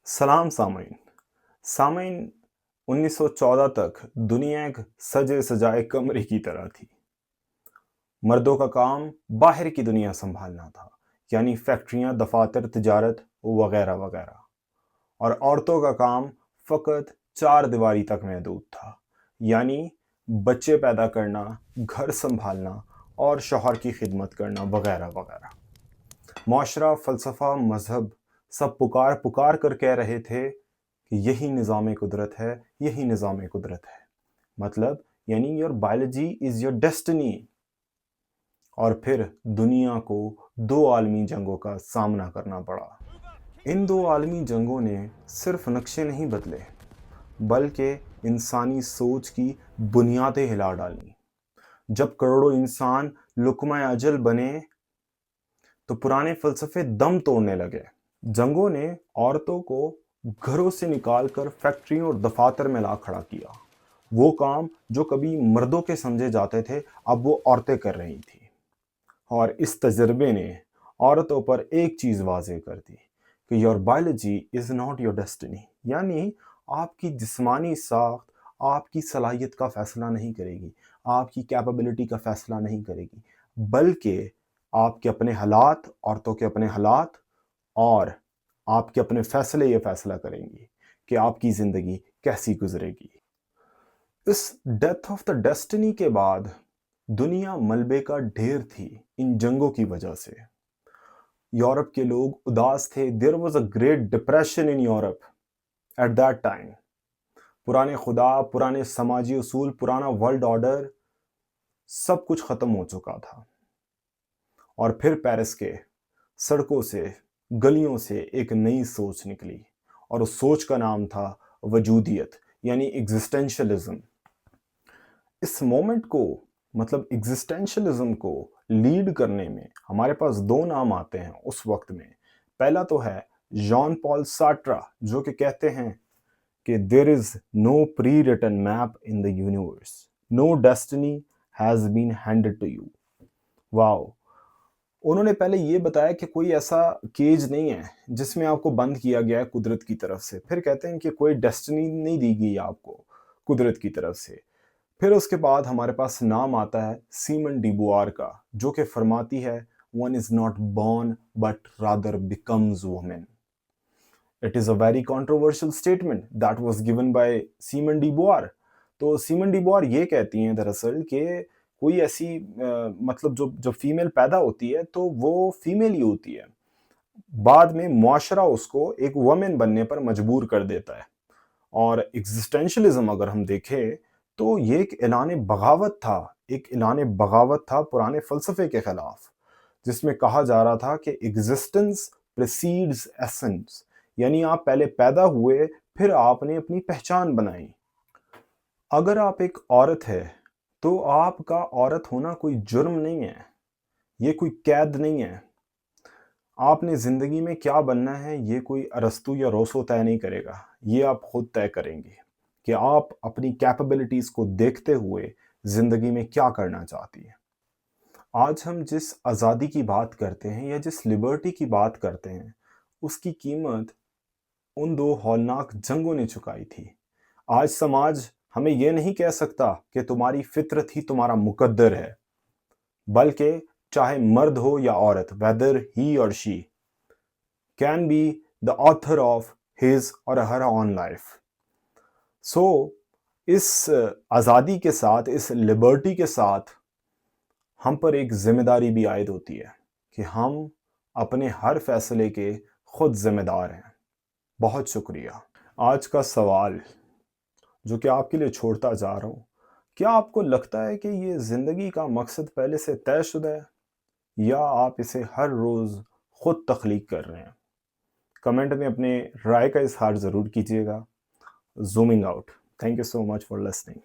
सलाम सामीन। सामीन, 1914 तक दुनिया एक सजे सजाए कमरे की तरह थी। मर्दों का काम बाहर की दुनिया संभालना था, यानी फैक्ट्रियां, दफातर, तिजारत वगैरह वगैरह। और औरतों का काम फकत चार दीवारी तक महदूद था, यानी बच्चे पैदा करना, घर संभालना और शौहर की खिदमत करना वगैरह वगैरह। मुआशरा, फ़लसफ़ा, मज़हब सब पुकार पुकार कर कह रहे थे कि यही निज़ाम कुदरत है, यही निज़ाम कुदरत है। मतलब यानी your biology is your destiny. और फिर दुनिया को दो आलमी जंगों का सामना करना पड़ा। इन दो आलमी जंगों ने सिर्फ नक्शे नहीं बदले, बल्कि इंसानी सोच की बुनियादें हिला डाली। जब करोड़ों इंसान लुक़मा अजल बने तो पुराने फ़लसफ़े दम तोड़ने लगे। जंगों ने औरतों को घरों से निकालकर फैक्ट्रियों और दफातर में ला खड़ा किया। वो काम जो कभी मर्दों के समझे जाते थे, अब वो औरतें कर रही थी। और इस तजर्बे ने औरतों पर एक चीज़ वाज़ेह कर दी कि your biology is not your destiny. यानी आपकी जिस्मानी साख्त आपकी सलाहियत का फ़ैसला नहीं करेगी, आपकी कैपेबिलिटी का फ़ैसला नहीं करेगी, बल्कि आपके अपने हालात, औरतों के अपने हालात और आपके अपने फ़ैसले ये फ़ैसला करेंगी कि आपकी ज़िंदगी कैसी गुजरेगी। इस डेथ ऑफ द डेस्टिनी के बाद दुनिया मलबे का ढेर थी इन जंगों की वजह से। यूरोप के लोग उदास थे। There was a great depression in Europe at that time. पुराने खुदा, पुराने समाजी उसूल, पुराना वर्ल्ड ऑर्डर सब कुछ ख़त्म हो चुका था। और फिर पेरिस के सड़कों से, गलियों से एक नई सोच निकली, और उस सोच का नाम था वजूदियत, यानी एग्जिस्टेंशलिज्म। इस मोमेंट को, मतलब एग्जिस्टेंशलिज्म को लीड करने में हमारे पास दो नाम आते हैं उस वक्त में। पहला तो है जॉन पॉल सार्ट्रा, जो कि कहते हैं कि there is no pre written map in the universe, no destiny has been handed to you. Wow. उन्होंने पहले ये बताया कि कोई ऐसा केज नहीं है जिसमें आपको बंद किया गया है कुदरत की तरफ से। फिर कहते हैं कि कोई डेस्टिनी नहीं दी गई आपको कुदरत की तरफ से। फिर उसके बाद हमारे पास नाम आता है सीमन डी बुआर का, जो कि फरमाती है one is not born but rather becomes women. It is a very controversial statement that was given by semen D बुआर। तो सीमन डी बुआर ये कहती हैं दरअसल कि कोई ऐसी मतलब जो जो फीमेल पैदा होती है तो वो फीमेल ही होती है, बाद में मुआशरा उसको एक वुमेन बनने पर मजबूर कर देता है। और एग्जिस्टेंशलिज्म अगर हम देखें तो ये एक ऐलान बगावत था, एक ऐलान बगावत था पुराने फ़लसफ़े के ख़िलाफ़, जिसमें कहा जा रहा था कि एग्जिस्टेंस प्रीसीड्स एसेंस, यानी आप पहले पैदा हुए फिर आपने अपनी पहचान बनाई। अगर आप एक औरत है तो आपका औरत होना कोई जुर्म नहीं है, ये कोई कैद नहीं है। आपने ज़िंदगी में क्या बनना है ये कोई अरस्तू या रोसो तय नहीं करेगा, ये आप खुद तय करेंगे कि आप अपनी कैपेबिलिटीज़ को देखते हुए ज़िंदगी में क्या करना चाहती हैं। आज हम जिस आज़ादी की बात करते हैं या जिस लिबर्टी की बात करते हैं, उसकी कीमत उन दो हौलनाक जंगों ने चुकाई थी। आज समाज हमें यह नहीं कह सकता कि तुम्हारी फितरत ही तुम्हारा मुकद्दर है, बल्कि चाहे मर्द हो या औरत, वेदर ही और she can be the author of his और हर ऑन लाइफ। सो इस आज़ादी के साथ, इस लिबर्टी के साथ हम पर एक जिम्मेदारी भी आयद होती है कि हम अपने हर फैसले के खुद जिम्मेदार हैं। बहुत शुक्रिया। आज का सवाल जो कि आपके लिए छोड़ता जा रहा हूँ, क्या आपको लगता है कि ये ज़िंदगी का मकसद पहले से तयशुदा है या आप इसे हर रोज़ खुद तख्लीक कर रहे हैं? कमेंट में अपने राय का इजहार ज़रूर कीजिएगा। Zooming out. Thank you so much for listening.